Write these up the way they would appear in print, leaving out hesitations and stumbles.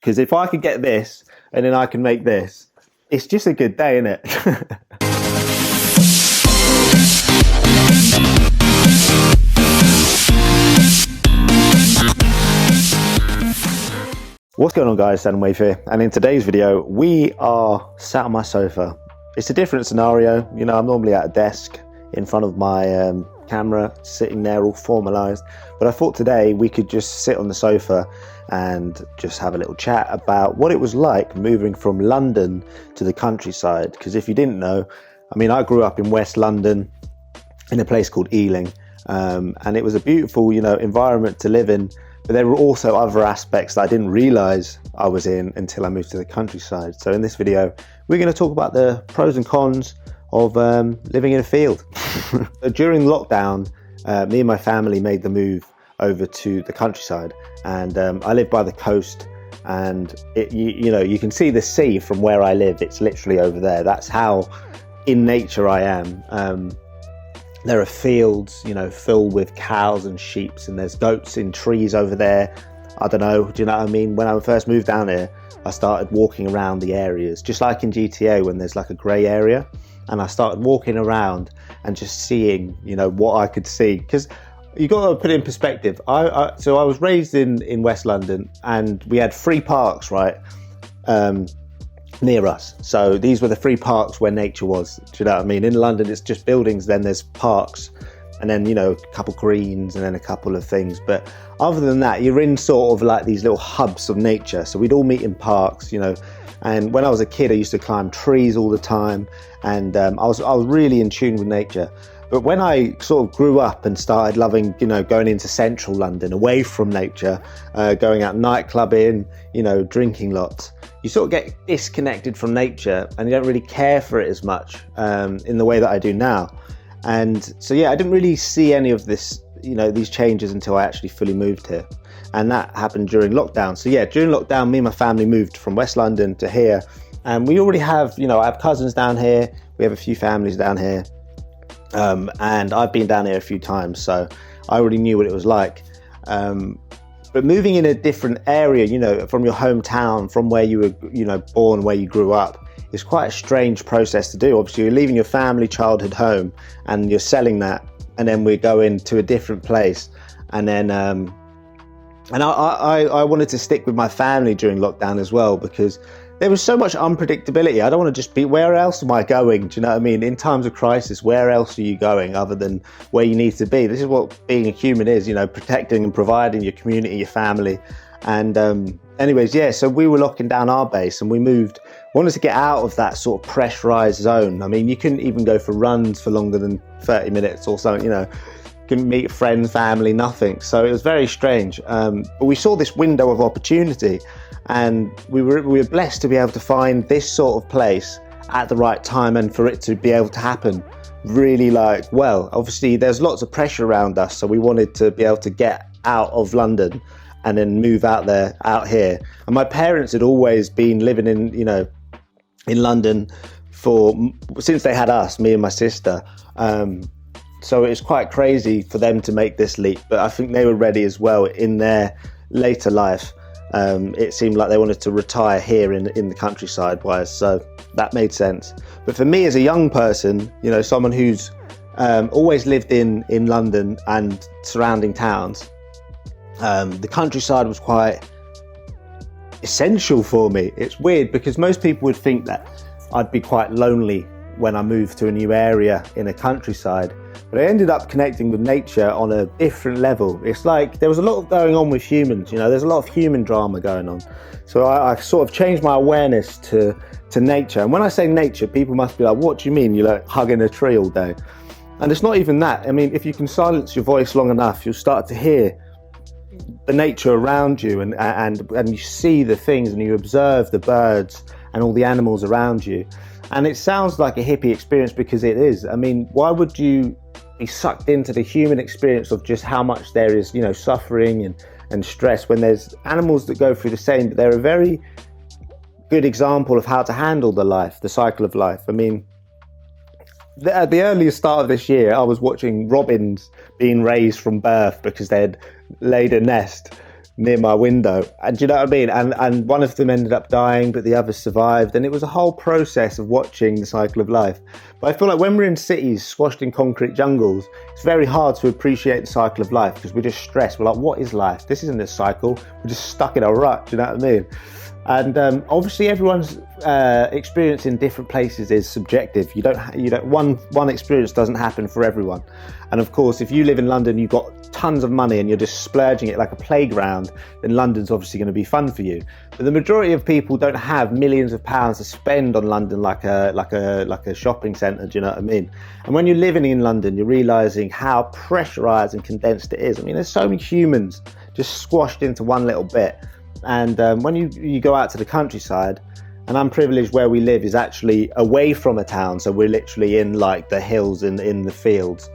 Because if I could get this and then I can make this, it's just a good day, isn't it? What's going on, guys? Sam and Waithe here, and in today's video we are sat on my sofa. It's a different scenario. You know, I'm normally at a desk in front of my camera, sitting there all formalized, but I thought today we could just sit on the sofa and just have a little chat about what it was like moving from London to the countryside. Because if you didn't know, I mean, I grew up in West London in a place called Ealing, and it was a beautiful, you know, environment to live in. But there were also other aspects that I didn't realize I was in until I moved to the countryside. So in this video, we're going to talk about the pros and cons of living in a field. During lockdown, me and my family made the move over to the countryside, and I live by the coast, and you know, you can see the sea from where I live. It's literally over there. That's how in nature I am. There are fields, you know, filled with cows and sheep, and there's goats in trees over there. I don't know, do you know what I mean? When I first moved down here, I started walking around the areas, just like in GTA when there's like a grey area, and I started walking around and just seeing, you know, what I could see. Because you got to put it in perspective. So I was raised in West London, and we had 3 parks, right, near us. So these were the 3 parks where nature was. Do you know what I mean? In London, it's just buildings, then there's parks, and then, you know, a couple greens, and then a couple of things. But other than that, you're in sort of like these little hubs of nature. So we'd all meet in parks, you know. And when I was a kid, I used to climb trees all the time, and I was really in tune with nature. But when I sort of grew up and started loving, you know, going into central London, away from nature, going out nightclubbing, you know, drinking lots, you sort of get disconnected from nature, and you don't really care for it as much in the way that I do now. And so, yeah, I didn't really see any of this, you know, these changes until I actually fully moved here. And that happened during lockdown. So yeah, during lockdown, me and my family moved from West London to here. And we already have, you know, I have cousins down here. We have a few families down here. And I've been down here a few times, so I already knew what it was like. But moving in a different area, you know, from your hometown, from where you were, you know, born, where you grew up, is quite a strange process to do. Obviously, you're leaving your family childhood home and you're selling that, and then we're going to a different place. And then, and I wanted to stick with my family during lockdown as well, because there was so much unpredictability. I don't want to just be, where else am I going? Do you know what I mean? In times of crisis, where else are you going other than where you need to be? This is what being a human is, you know, protecting and providing your community, your family. And anyways, yeah, so we were locking down our base, and we wanted to get out of that sort of pressurized zone. I mean, you couldn't even go for runs for longer than 30 minutes or something, you know. Couldn't meet friends, family, nothing. So it was very strange. But we saw this window of opportunity, and we were blessed to be able to find this sort of place at the right time, and for it to be able to happen really, like, well, obviously there's lots of pressure around us, so we wanted to be able to get out of London and then move out here. And my parents had always been living in, you know, in London since they had us, me and my sister. So it's quite crazy for them to make this leap, but I think they were ready as well in their later life. It seemed like they wanted to retire here in the countryside wise, so that made sense. But for me as a young person, you know, someone who's always lived in London and surrounding towns, the countryside was quite essential for me. It's weird because most people would think that I'd be quite lonely when I moved to a new area in a countryside, but I ended up connecting with nature on a different level. It's like there was a lot going on with humans, you know, there's a lot of human drama going on. So I sort of changed my awareness to nature. And when I say nature, people must be like, what do you mean? You're like hugging a tree all day? And it's not even that. I mean, if you can silence your voice long enough, you'll start to hear the nature around you, and you see the things, and you observe the birds and all the animals around you. And it sounds like a hippie experience, because it is. I mean, why would you be sucked into the human experience of just how much there is, you know, suffering and stress, when there's animals that go through the same, but they're a very good example of how to handle the cycle of life. I mean, at the earliest start of this year, I was watching robins being raised from birth because they'd laid a nest near my window. And do you know what I mean? And one of them ended up dying, but the others survived. And it was a whole process of watching the cycle of life. But I feel like when we're in cities, squashed in concrete jungles, it's very hard to appreciate the cycle of life because we're just stressed. We're like, what is life? This isn't a cycle. We're just stuck in a rut. Do you know what I mean? And obviously everyone's experience in different places is subjective. You don't one experience doesn't happen for everyone. And of course, if you live in London, you've got tons of money and you're just splurging it like a playground, then London's obviously going to be fun for you. But the majority of people don't have millions of pounds to spend on London like a shopping centre. Do you know what I mean? And when you're living in London, you're realising how pressurised and condensed it is. I mean, there's so many humans just squashed into one little bit. And when you go out to the countryside, and I'm privileged where we live is actually away from a town, so we're literally in like the hills in the fields.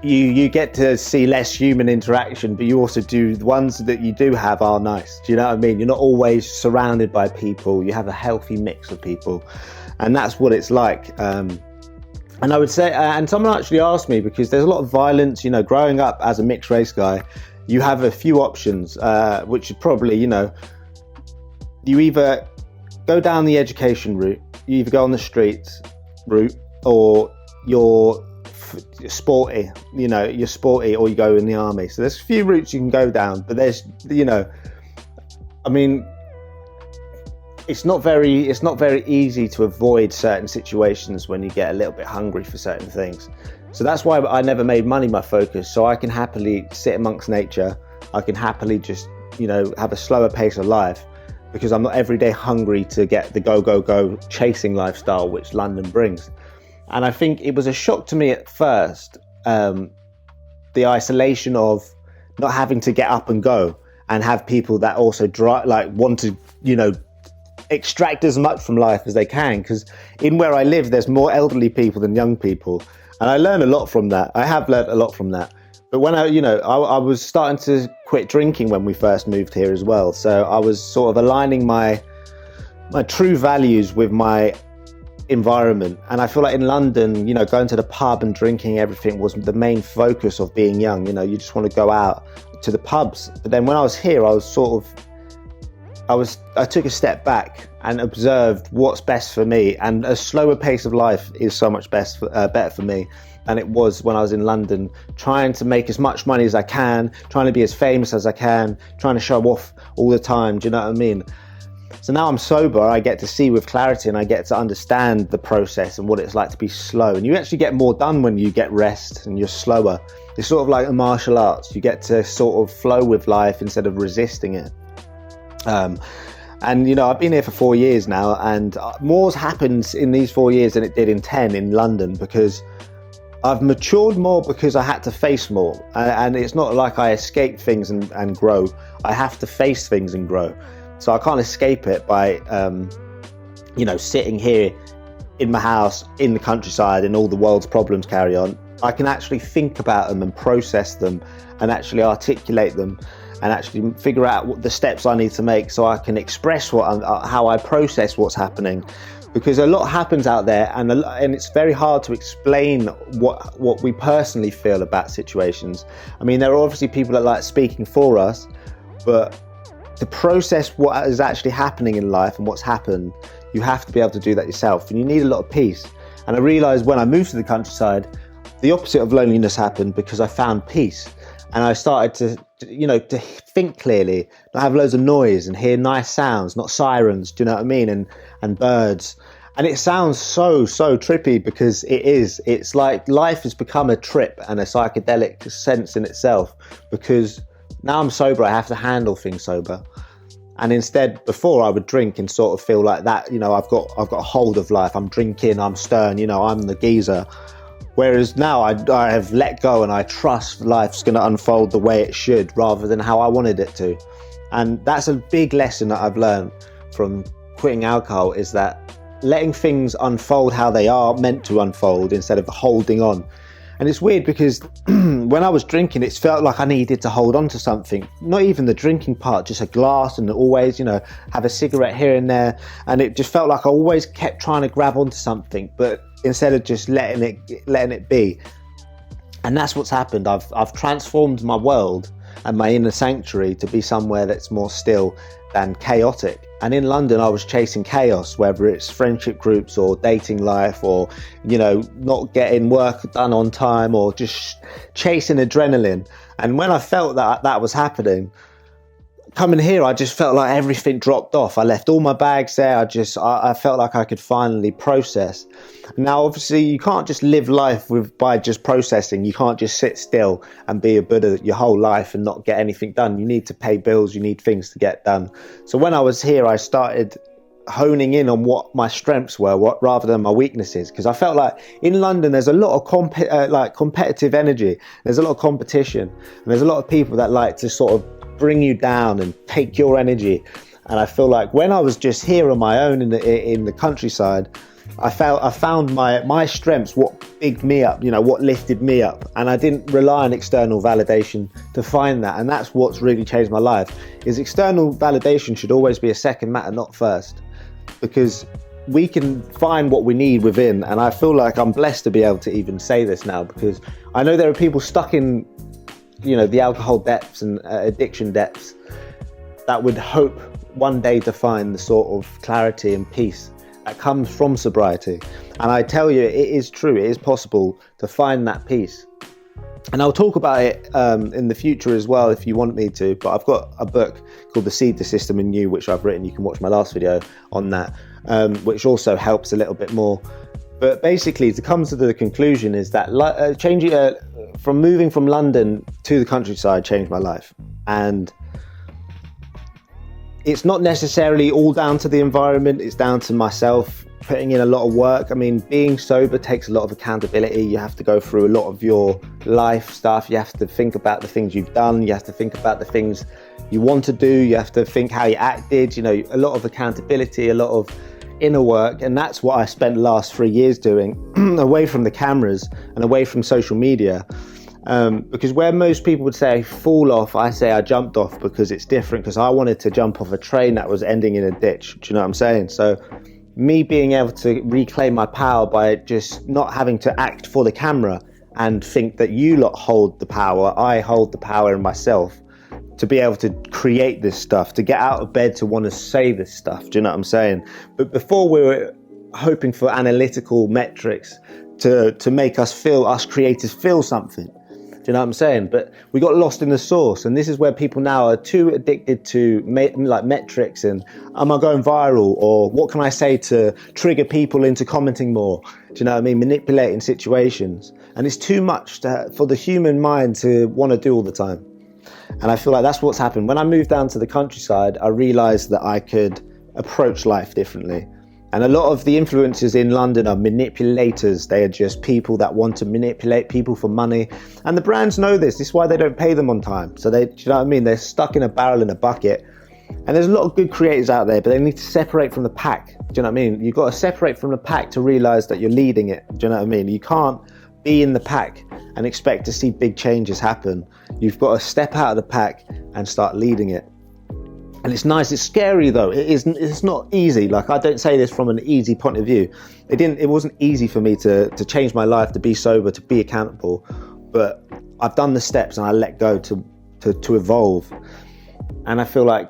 You get to see less human interaction, but you also do, the ones that you do have are nice. Do you know what I mean? You're not always surrounded by people. You have a healthy mix of people, and that's what it's like. And I would say, and someone actually asked me, because there's a lot of violence, you know, growing up as a mixed race guy, you have a few options, which is probably, you know, you either go down the education route, you either go on the streets route, or you're sporty, you know, you're sporty, or you go in the army. So there's a few routes you can go down, but there's, you know, I mean, it's not very easy to avoid certain situations when you get a little bit hungry for certain things. So that's why I never made money my focus. So I can happily sit amongst nature. I can happily just, you know, have a slower pace of life, because I'm not every day hungry to get the go chasing lifestyle which London brings. And I think it was a shock to me at first, the isolation of not having to get up and go and have people that also want to, you know, extract as much from life as they can. Because in where I live, there's more elderly people than young people. And I learned a lot from that. I have learned a lot from that. But when I was starting to quit drinking when we first moved here as well. So I was sort of aligning my true values with my environment. And I feel like in London, you know, going to the pub and drinking everything was the main focus of being young. You know, you just want to go out to the pubs. But then when I was here, I took a step back and observed what's best for me, and a slower pace of life is so much better for me than it was when I was in London, trying to make as much money as I can, trying to be as famous as I can, trying to show off all the time. Do you know what I mean? So now I'm sober, I get to see with clarity, and I get to understand the process and what it's like to be slow. And you actually get more done when you get rest and you're slower. It's sort of like a martial arts. You get to sort of flow with life instead of resisting it. And, you know, I've been here for 4 years now, and more's happened in these 4 years than it did in 10 in London, because I've matured more, because I had to face more. And it's not like I escape things and grow. I have to face things and grow. So I can't escape it by, you know, sitting here in my house in the countryside and all the world's problems carry on. I can actually think about them and process them and actually articulate them, and actually figure out what the steps I need to make so I can express how I process what's happening. Because a lot happens out there, and it's very hard to explain what we personally feel about situations. I mean, there are obviously people that like speaking for us, but to process what is actually happening in life and what's happened, you have to be able to do that yourself, and you need a lot of peace. And I realised when I moved to the countryside, the opposite of loneliness happened, because I found peace. And I started to think clearly, not have loads of noise and hear nice sounds, not sirens, do you know what I mean? And birds. And it sounds so trippy, because it is. It's like life has become a trip and a psychedelic sense in itself, because now I'm sober, I have to handle things sober. And instead, before I would drink and sort of feel like that, you know, I've got a hold of life. I'm drinking, I'm stern, you know, I'm the geezer. Whereas now I have let go, and I trust life's going to unfold the way it should, rather than how I wanted it to. And that's a big lesson that I've learned from quitting alcohol, is that letting things unfold how they are meant to unfold, instead of holding on. And it's weird, because when I was drinking, it felt like I needed to hold on to something. Not even the drinking part, just a glass, and always, you know, have a cigarette here and there. And it just felt like I always kept trying to grab onto something, but instead of just letting it be. And that's what's happened. I've transformed my world, and my inner sanctuary to be somewhere that's more still than chaotic. And in London, I was chasing chaos, whether it's friendship groups or dating life or, you know, not getting work done on time or just chasing adrenaline. And when I felt that that was happening, coming here, I just felt like everything dropped off. I left all my bags there. I felt like I could finally process. Now, obviously, you can't just live life by just processing. You can't just sit still and be a Buddha your whole life and not get anything done. You need to pay bills. You need things to get done. So when I was here, I started honing in on what my strengths were, rather than my weaknesses, because I felt like in London there's a lot of competitive energy. There's a lot of competition, and there's a lot of people that like to sort of bring you down and take your energy. And I feel like when I was just here on my own in the countryside, I found my strengths, what bigged me up, you know, what lifted me up, and I didn't rely on external validation to find that. And that's what's really changed my life. Is external validation should always be a second matter, not first, because we can find what we need within. And I feel like I'm blessed to be able to even say this now, because I know there are people stuck in, you know, the alcohol depths and addiction depths that would hope one day to find the sort of clarity and peace that comes from sobriety. And I tell you, it is true, it is possible to find that peace. And I'll talk about it in the future as well if you want me to, but I've got a book called The Seed, the System and You, which I've written. You can watch my last video on that, which also helps a little bit more. But basically, to come to the conclusion is that from moving from London to the countryside changed my life. And it's not necessarily all down to the environment, it's down to myself putting in a lot of work. I mean, being sober takes a lot of accountability. You have to go through a lot of your life stuff. You have to think about the things you've done. You have to think about the things you want to do. You have to think how you acted, you know, a lot of accountability, a lot of inner work. And that's what I spent the last 3 years doing, away from the cameras and away from social media. Because where most people would say fall off, I say I jumped off, because it's different, because I wanted to jump off a train that was ending in a ditch. Do you know what I'm saying? So me being able to reclaim my power by just not having to act for the camera and think that you lot hold the power, I hold the power in myself to be able to create this stuff, to get out of bed, to want to say this stuff. Do you know what I'm saying? But before we were hoping for analytical metrics to make us creators feel something. Do you know what I'm saying? But we got lost in the source, and this is where people now are too addicted to metrics and am I going viral, or what can I say to trigger people into commenting more? Do you know what I mean? Manipulating situations, and it's too much for the human mind to want to do all the time. And I feel like that's what's happened. When I moved down to the countryside, I realised that I could approach life differently. And a lot of the influencers in London are manipulators. They are just people that want to manipulate people for money. And the brands know this. This is why they don't pay them on time. So do you know what I mean? They're stuck in a barrel in a bucket. And there's a lot of good creators out there, but they need to separate from the pack. Do you know what I mean? You've got to separate from the pack to realise that you're leading it. Do you know what I mean? You can't be in the pack and expect to see big changes happen. You've got to step out of the pack and start leading it. And it's nice, it's scary though. It's not easy. Like, I don't say this from an easy point of view. It wasn't easy for me to change my life, to be sober, to be accountable. But I've done the steps and I let go to evolve. And I feel like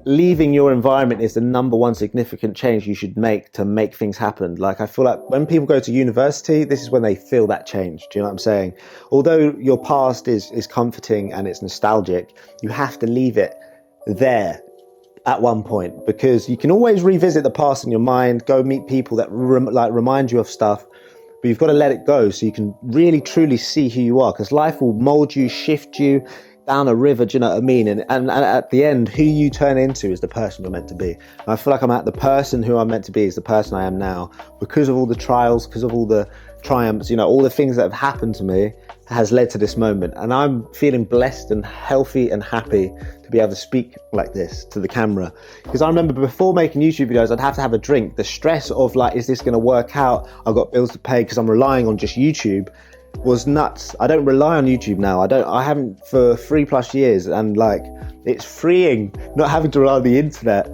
leaving your environment is the number one significant change you should make to make things happen. Like, I feel like when people go to university, this is when they feel that change. Do you know what I'm saying? Although your past is comforting and it's nostalgic, you have to leave it there at one point, because you can always revisit the past in your mind, go meet people that remind you of stuff, but you've got to let it go so you can really truly see who you are, because life will mold you, shift you down a river. Do you know what I mean? And at the end, who you turn into is the person you're meant to be. And I feel like the person who I'm meant to be is the person I am now, because of all the trials, because of all the triumphs, you know, all the things that have happened to me has led to this moment. And I'm feeling blessed and healthy and happy to be able to speak like this to the camera. Because I remember before making YouTube videos, I'd have to have a drink. The stress of like, is this going to work out? I've got bills to pay, because I'm relying on just YouTube, was nuts. I don't rely on YouTube now. I haven't for 3+ years. And like, it's freeing not having to rely on the internet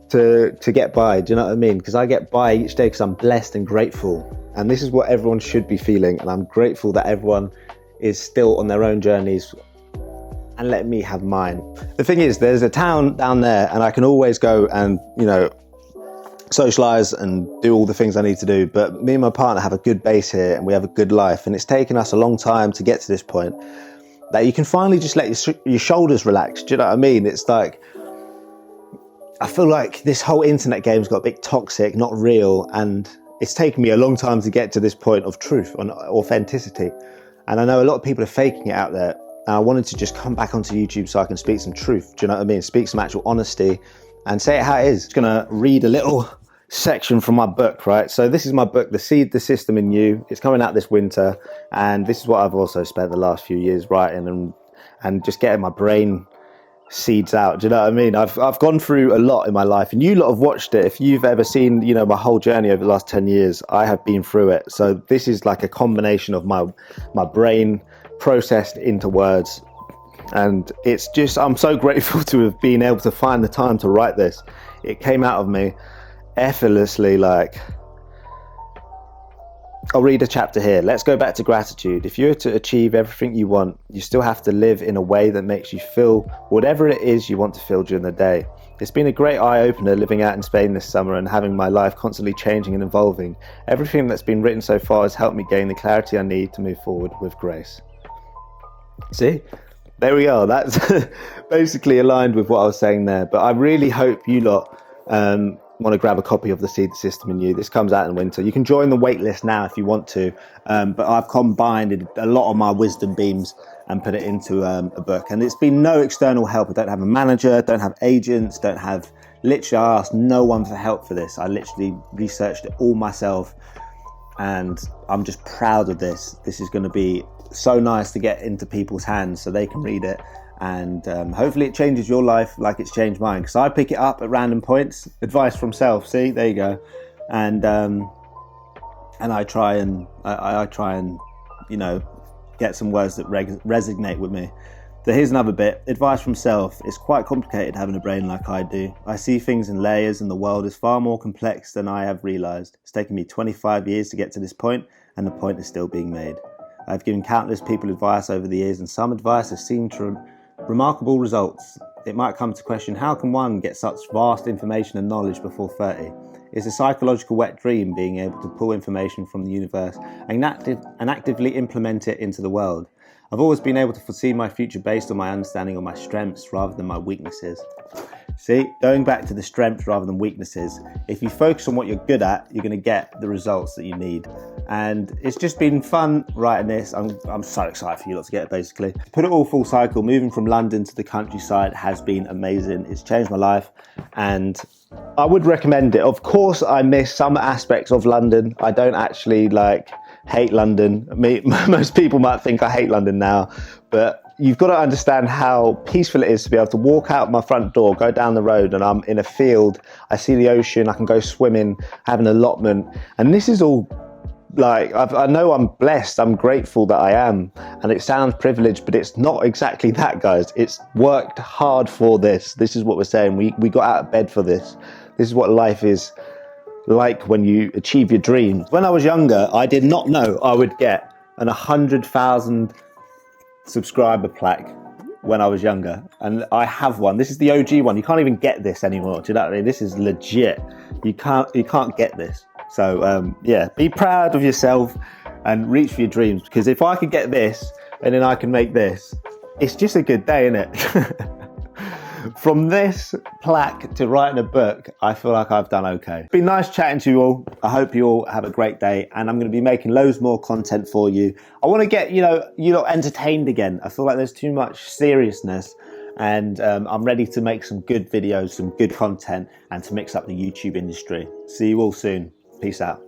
to get by. Do you know what I mean? Because I get by each day because I'm blessed and grateful. And this is what everyone should be feeling. And I'm grateful that everyone is still on their own journeys and let me have mine. The thing is, there's a town down there and I can always go and, socialize and do all the things I need to do. But me and my partner have a good base here and we have a good life. And it's taken us a long time to get to this point that you can finally just let your shoulders relax. Do you know what I mean? It's like, I feel like this whole internet game's got a bit toxic, not real. And it's taken me a long time to get to this point of truth and authenticity. And I know a lot of people are faking it out there. And I wanted to just come back onto YouTube so I can speak some truth. Do you know what I mean? Speak some actual honesty and say it how it is. I'm just gonna read a little section from my book, right? So this is my book, The Seed, the System in You. It's coming out this winter. And this is what I've also spent the last few years writing and just getting my brain seeds out. Do you know what I mean? I've gone through a lot in my life, and you lot have watched it. If you've ever seen, my whole journey over the last 10 years, I have been through it. So this is like a combination of my brain processed into words. And it's just, I'm so grateful to have been able to find the time to write this. It came out of me effortlessly. Like, I'll read a chapter here. Let's go back to gratitude. If you're to achieve everything you want, you still have to live in a way that makes you feel whatever it is you want to feel during the day. It's been a great eye-opener living out in Spain this summer and having my life constantly changing and evolving. Everything that's been written so far has helped me gain the clarity I need to move forward with grace. See? There we are. That's basically aligned with what I was saying there. But I really hope you lot want to grab a copy of The Seed, the System in You. This comes out in winter. You can join the wait list now if you want to. But I've combined a lot of my wisdom beams and put it into a book. And it's been no external help. I don't have a manager, don't have agents, literally I asked no one for help for this. I literally researched it all myself. And I'm just proud of this. This is going to be so nice to get into people's hands so they can read it, and hopefully it changes your life like it's changed mine, because I pick it up at random points. Advice from self, see, there you go. And I try and get some words that resonate with me. So here's another bit. Advice from self. It's quite complicated having a brain like I do. I see things in layers and the world is far more complex than I have realized. It's taken me 25 years to get to this point, and the point is still being made. I've given countless people advice over the years, and some advice has seen remarkable results. It might come to question, how can one get such vast information and knowledge before 30? It's a psychological wet dream, being able to pull information from the universe and actively implement it into the world. I've always been able to foresee my future based on my understanding of my strengths rather than my weaknesses. See, going back to the strengths rather than weaknesses, if you focus on what you're good at, you're going to get the results that you need. And it's just been fun writing this. I'm so excited for you lot to get it, basically. To put it all full cycle, moving from London to the countryside has been amazing. It's changed my life and I would recommend it. Of course, I miss some aspects of London. I don't actually hate London. Most people might think I hate London now, but you've got to understand how peaceful it is to be able to walk out my front door, go down the road, and I'm in a field. I see the ocean, I can go swimming, have an allotment. And this is all I know I'm blessed, I'm grateful that I am. And it sounds privileged, but it's not exactly that, guys. It's worked hard for this. This is what we're saying. We got out of bed for this. This is what life is like when you achieve your dreams. When I was younger, I did not know I would get an 100,000 subscriber plaque when I was younger, and I have one. This is the OG one. You can't even get this anymore. Do you know what I mean? This is legit. You can't get this. So be proud of yourself and reach for your dreams, because if I could get this and then I can make this, it's just a good day, isn't it? From this plaque to writing a book, I feel like I've done okay. It's been nice chatting to you all. I hope you all have a great day, and I'm going to be making loads more content for you. I want to get you lot entertained again. I feel like there's too much seriousness, and I'm ready to make some good videos, some good content, and to mix up the YouTube industry. See you all soon. Peace out.